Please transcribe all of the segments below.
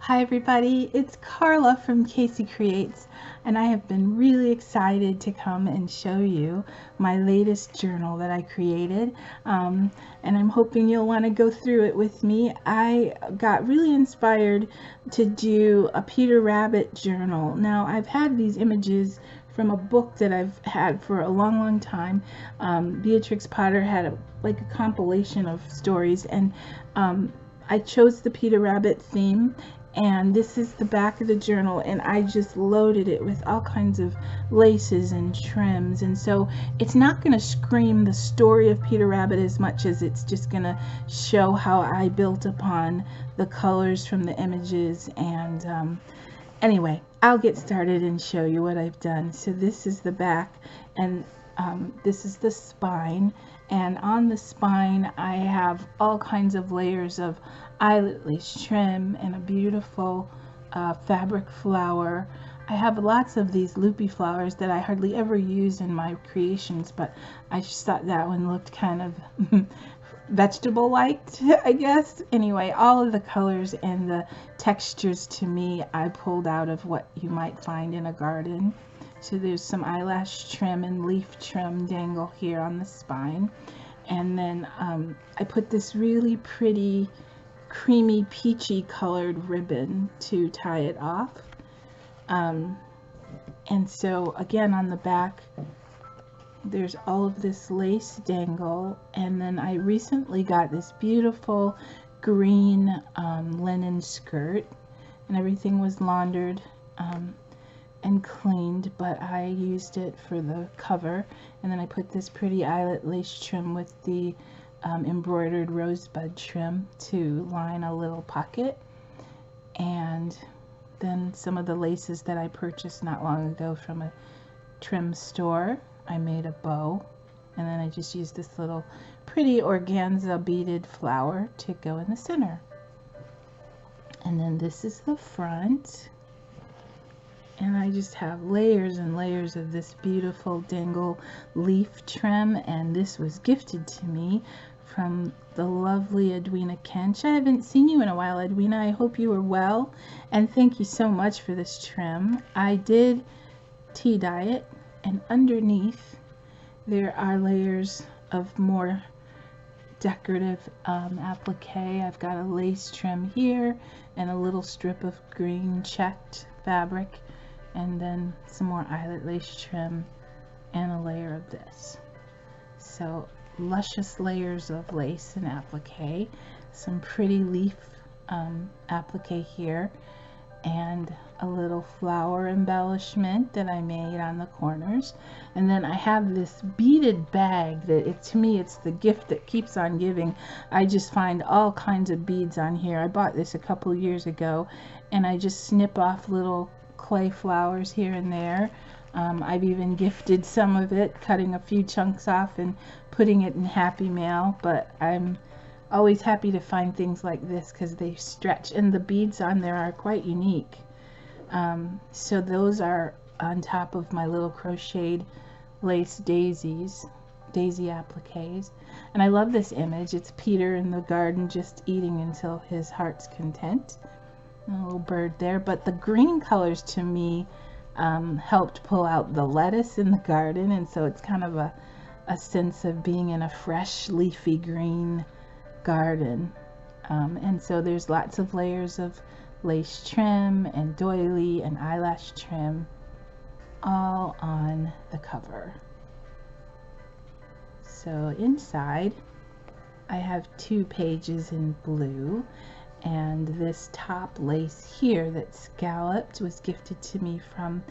Hi everybody, it's Carla from Casey Creates, and I have been really excited to come and show you my latest journal that I created, and I'm hoping you'll want to go through it with me. I got really inspired to do a Peter Rabbit journal. Now, I've had these images from a book that I've had for a long time. Beatrix Potter had like a compilation of stories, and I chose the Peter Rabbit theme, and this is the back of the journal, and I just loaded it with all kinds of laces and trims, and so it's not going to scream the story of Peter Rabbit as much as it's just going to show how I built upon the colors from the images. And anyway, I'll get started and show you what I've done. So this is the back, and this is the spine, and on the spine I have all kinds of layers of eyelet lace trim and a beautiful fabric flower. I have lots of these loopy flowers that I hardly ever use in my creations, but I just thought that one looked kind of vegetable-like, I guess. Anyway, all of the colors and the textures to me I pulled out of what you might find in a garden. So there's some eyelash trim and leaf trim dangle here on the spine. And then I put this really pretty creamy peachy colored ribbon to tie it off. And so again on the back there's all of this lace dangle, and then I recently got this beautiful green linen skirt, and everything was laundered and cleaned, but I used it for the cover. And then I put this pretty eyelet lace trim with the embroidered rosebud trim to line a little pocket, and then some of the laces that I purchased not long ago from a trim store, I made a bow, and then I just used this little pretty organza beaded flower to go in the center. And then this is the front, and I just have layers and layers of this beautiful dangle leaf trim, and this was gifted to me from the lovely Edwina Kench. I haven't seen you in a while, Edwina. I hope you are well, and thank you so much for this trim. I did tea dye it, and underneath there are layers of more decorative applique. I've got a lace trim here and a little strip of green checked fabric, and then some more eyelet lace trim and a layer of this. So luscious layers of lace and applique, some pretty leaf applique here, and a little flower embellishment that I made on the corners. And then I have this beaded bag that to me it's the gift that keeps on giving. I just find all kinds of beads on here. I bought this a couple years ago, and I just snip off little clay flowers here and there. I've even gifted some of it, cutting a few chunks off and putting it in Happy Mail, but I'm always happy to find things like this because they stretch, and the beads on there are quite unique. So those are on top of my little crocheted lace daisy appliques. And I love this image. It's Peter in the garden just eating until his heart's content. And a little bird there, but the green colors to me helped pull out the lettuce in the garden, and so it's kind of a sense of being in a fresh leafy green garden. And so there's lots of layers of lace trim and doily and eyelash trim all on the cover. So inside I have 2 pages in blue, and this top lace here that's scalloped was gifted to me from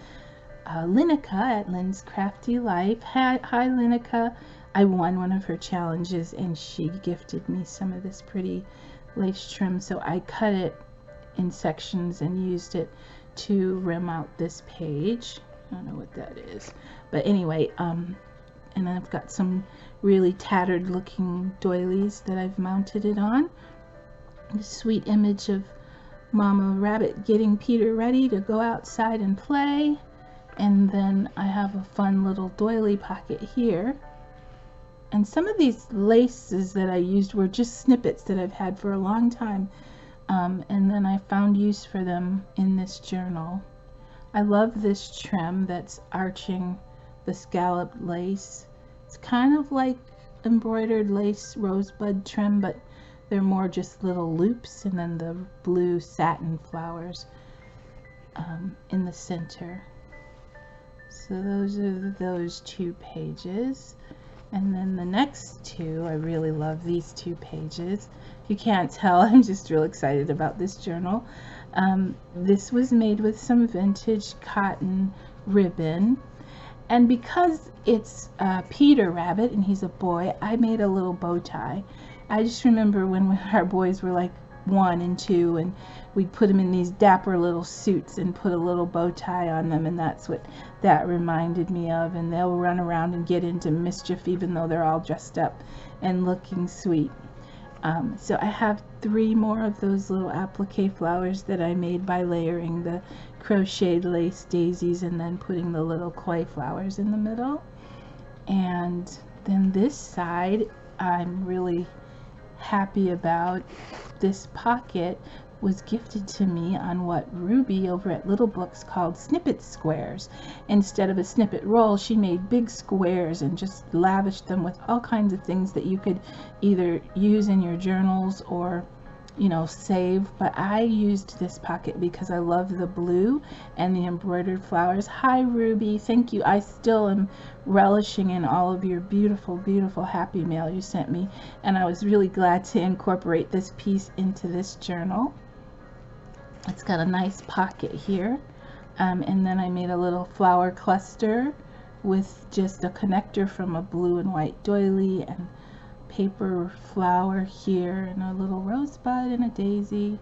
Linica at Lynn's Crafty Life. Hi Linica. I won one of her challenges, and she gifted me some of this pretty lace trim, so I cut it in sections and used it to rim out this page. I don't know what that is, but anyway, and then I've got some really tattered looking doilies that I've mounted it on. The sweet image of Mama Rabbit getting Peter ready to go outside and play, and then I have a fun little doily pocket here. And some of these laces that I used were just snippets that I've had for a long time, and then I found use for them in this journal. I love this trim that's arching the scalloped lace. It's kind of like embroidered lace rosebud trim, but they're more just little loops, and then the blue satin flowers in the center. So those are those 2 pages. And then the next 2, I really love these 2 pages. If you can't tell, I'm just real excited about this journal. This was made with some vintage cotton ribbon. And because it's Peter Rabbit and he's a boy, I made a little bow tie. I just remember when our boys were like 1 and 2, and we'd put them in these dapper little suits and put a little bow tie on them, and that's what that reminded me of. And they'll run around and get into mischief even though they're all dressed up and looking sweet. So I have 3 more of those little applique flowers that I made by layering the crocheted lace daisies and then putting the little clay flowers in the middle. And then this side, I'm really happy about. This pocket was gifted to me on what Ruby over at Little Books called snippet squares. Instead of a snippet roll, she made big squares and just lavished them with all kinds of things that you could either use in your journals or, you know, save. But I used this pocket because I love the blue and the embroidered flowers. Hi Ruby, thank you. I still am relishing in all of your beautiful, beautiful happy mail you sent me, and I was really glad to incorporate this piece into this journal. It's got a nice pocket here, and then I made a little flower cluster with just a connector from a blue and white doily and paper flower here and a little rosebud and a daisy.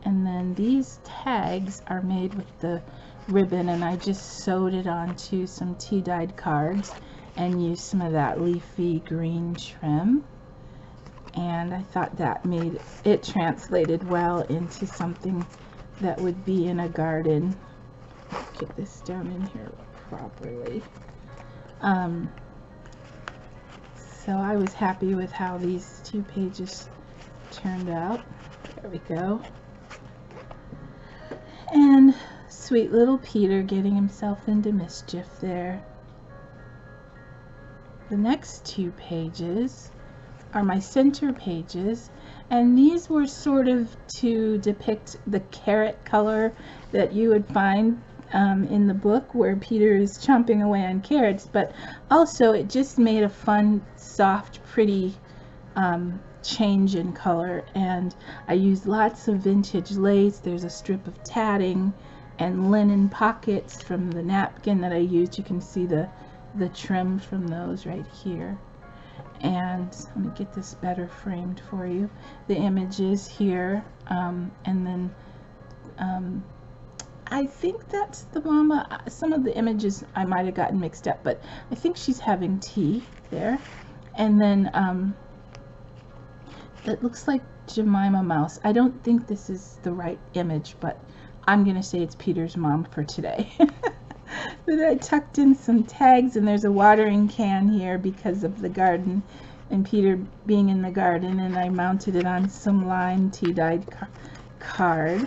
And then these tags are made with the ribbon, and I just sewed it onto some tea-dyed cards and used some of that leafy green trim. And I thought that made it translated well into something that would be in a garden. Get this down in here properly. So I was happy with how these 2 pages turned out. There we go. And sweet little Peter getting himself into mischief there. The next 2 pages are my center pages, and these were sort of to depict the carrot color that you would find in the book where Peter is chomping away on carrots, but also it just made a fun, soft, pretty change in color. And I used lots of vintage lace. There's a strip of tatting and linen pockets from the napkin that I used. You can see the trim from those right here. And let me get this better framed for you. The images here, and then I think that's the mama. Some of the images I might have gotten mixed up, but I think she's having tea there. And then it looks like Jemima Mouse. I don't think this is the right image, but I'm gonna say it's Peter's mom for today. But I tucked in some tags, and there's a watering can here because of the garden and Peter being in the garden, and I mounted it on some lime tea-dyed card.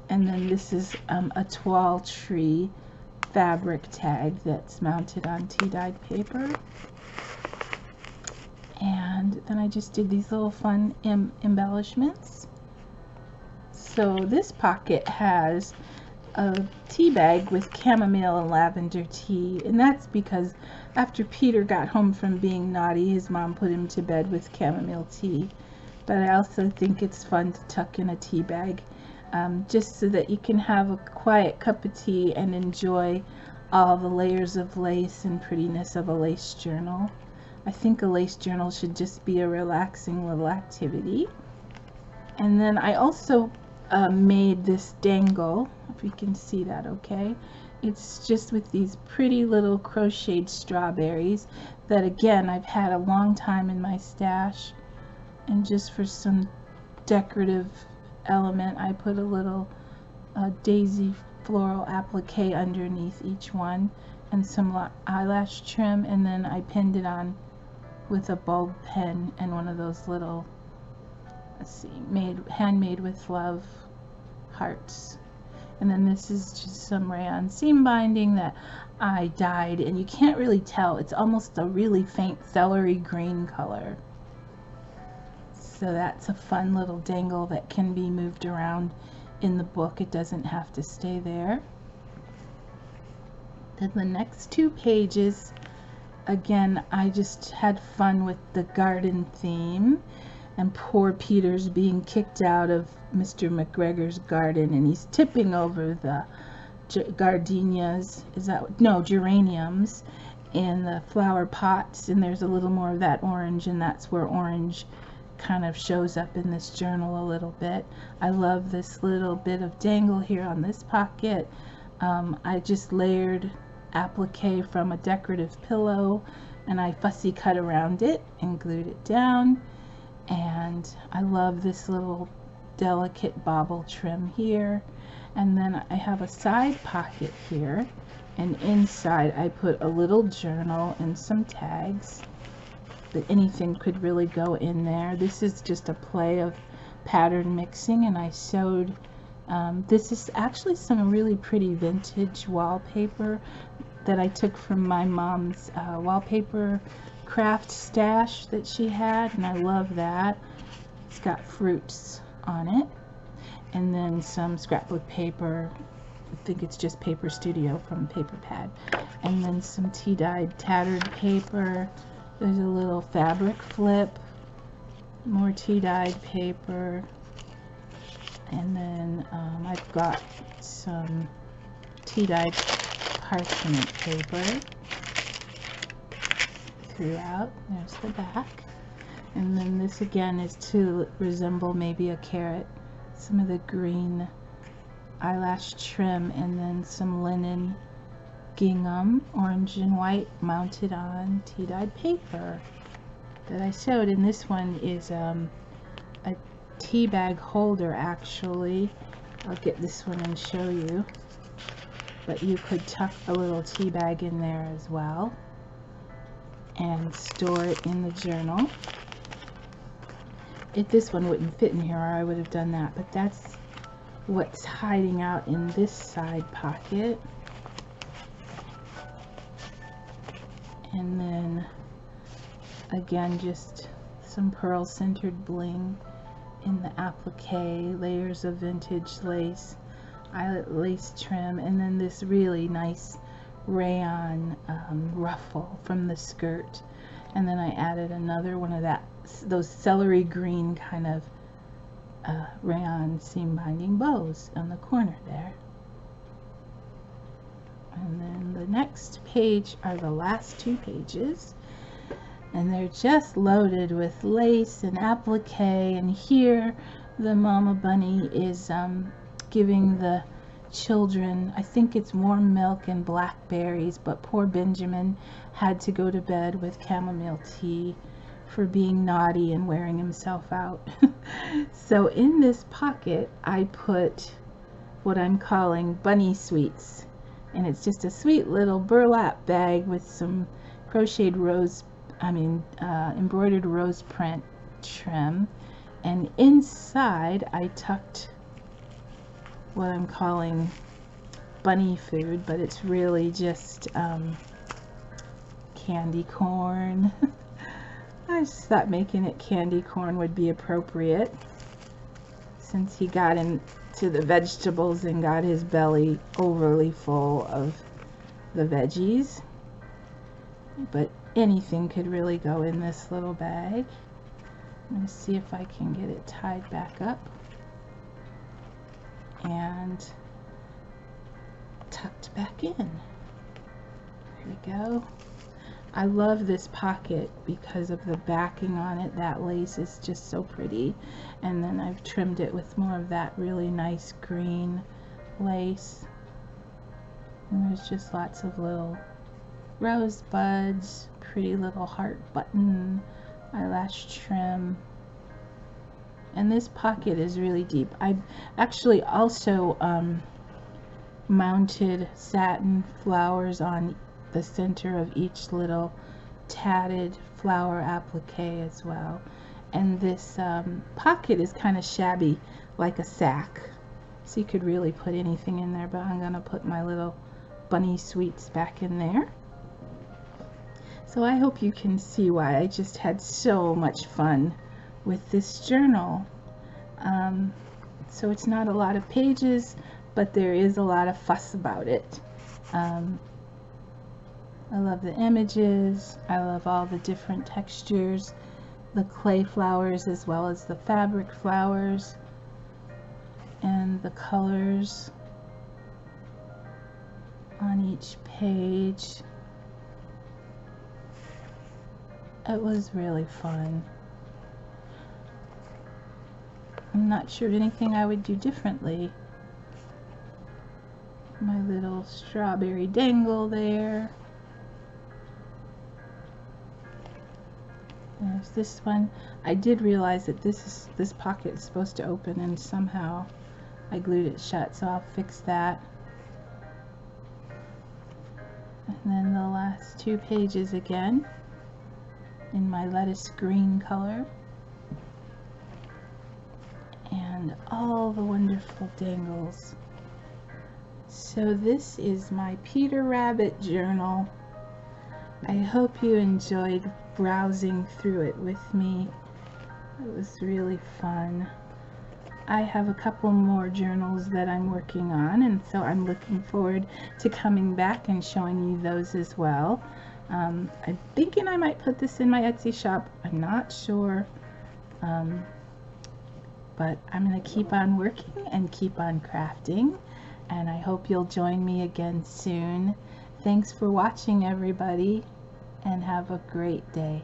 And then this is a toile tree fabric tag that's mounted on tea-dyed paper. And then I just did these little fun embellishments. So this pocket has a tea bag with chamomile and lavender tea, and that's because after Peter got home from being naughty, his mom put him to bed with chamomile tea. But I also think it's fun to tuck in a tea bag, just so that you can have a quiet cup of tea and enjoy all the layers of lace and prettiness of a lace journal. I think a lace journal should just be a relaxing little activity. And then I also made this dangle, if you can see that okay. It's just with these pretty little crocheted strawberries that, again, I've had a long time in my stash, and just for some decorative element I put a little daisy floral applique underneath each one and some eyelash trim, and then I pinned it on with a bulb pen and one of those little let's see, handmade with love hearts. And then this is just some rayon seam binding that I dyed, and you can't really tell. It's almost a really faint celery green color. So that's a fun little dangle that can be moved around in the book. It doesn't have to stay there. Then the next 2 pages, again, I just had fun with the garden theme, and poor Peter's being kicked out of Mr. McGregor's garden, and he's tipping over the gardenias, geraniums in the flower pots, and there's a little more of that orange, and that's where orange kind of shows up in this journal a little bit. I love this little bit of dangle here on this pocket. I just layered applique from a decorative pillow, and I fussy cut around it and glued it down. And I love this little delicate bobble trim here. And then I have a side pocket here, and inside I put a little journal and some tags, but anything could really go in there. This is just a play of pattern mixing, and I sewed, this is actually some really pretty vintage wallpaper that I took from my mom's wallpaper craft stash that she had, and I love that. It's got fruits on it, and then some scrapbook paper. I think it's just Paper Studio from Paper Pad, and then some tea-dyed tattered paper. There's a little fabric flip, more tea-dyed paper, and then I've got some tea-dyed parchment paper throughout. There's the back, and then this again is to resemble maybe a carrot. Some of the green eyelash trim, and then some linen gingham, orange and white, mounted on tea-dyed paper that I sewed. And this one is a tea bag holder, actually. I'll get this one and show you, but you could tuck a little tea bag in there as well and store it in the journal. If this one wouldn't fit in here, I would have done that, but that's what's hiding out in this side pocket. And then again, just some pearl centered bling in the applique, layers of vintage lace, eyelet lace trim, and then this really nice rayon ruffle from the skirt. And then I added another one of those celery green kind of rayon seam binding bows on the corner there. And then the next page are the last 2 pages, and they're just loaded with lace and applique. And here the mama bunny is giving the children, I think it's warm milk and blackberries, but poor Benjamin had to go to bed with chamomile tea for being naughty and wearing himself out. So in this pocket I put what I'm calling bunny sweets, and it's just a sweet little burlap bag with some crocheted embroidered rose print trim, and inside I tucked what I'm calling bunny food, but it's really just candy corn. I just thought making it candy corn would be appropriate, since he got into the vegetables and got his belly overly full of the veggies. But anything could really go in this little bag. I'm going to see if I can get it tied back up and tucked back in. There we go. I love this pocket because of the backing on it. That lace is just so pretty, and then I've trimmed it with more of that really nice green lace, and there's just lots of little rosebuds, pretty little heart button, eyelash trim. And this pocket is really deep. I actually also mounted satin flowers on the center of each little tatted flower applique as well. And this pocket is kind of shabby, like a sack. So you could really put anything in there, but I'm going to put my little bunny sweets back in there. So I hope you can see why I just had so much fun with this journal. So it's not a lot of pages, but there is a lot of fuss about it. I love the images. I love all the different textures, the clay flowers as well as the fabric flowers, and the colors on each page. It was really fun. I'm not sure anything I would do differently. My little strawberry dangle there. There's this one. I did realize that this pocket is supposed to open, and somehow I glued it shut, so I'll fix that. And then the last two pages again in my lettuce green color. And all the wonderful dangles. So this is my Peter Rabbit journal. I hope you enjoyed browsing through it with me. It was really fun. I have a couple more journals that I'm working on, and so I'm looking forward to coming back and showing you those as well. I'm thinking I might put this in my Etsy shop. I'm not sure. But I'm going to keep on working and keep on crafting, and I hope you'll join me again soon. Thanks for watching, everybody, and have a great day.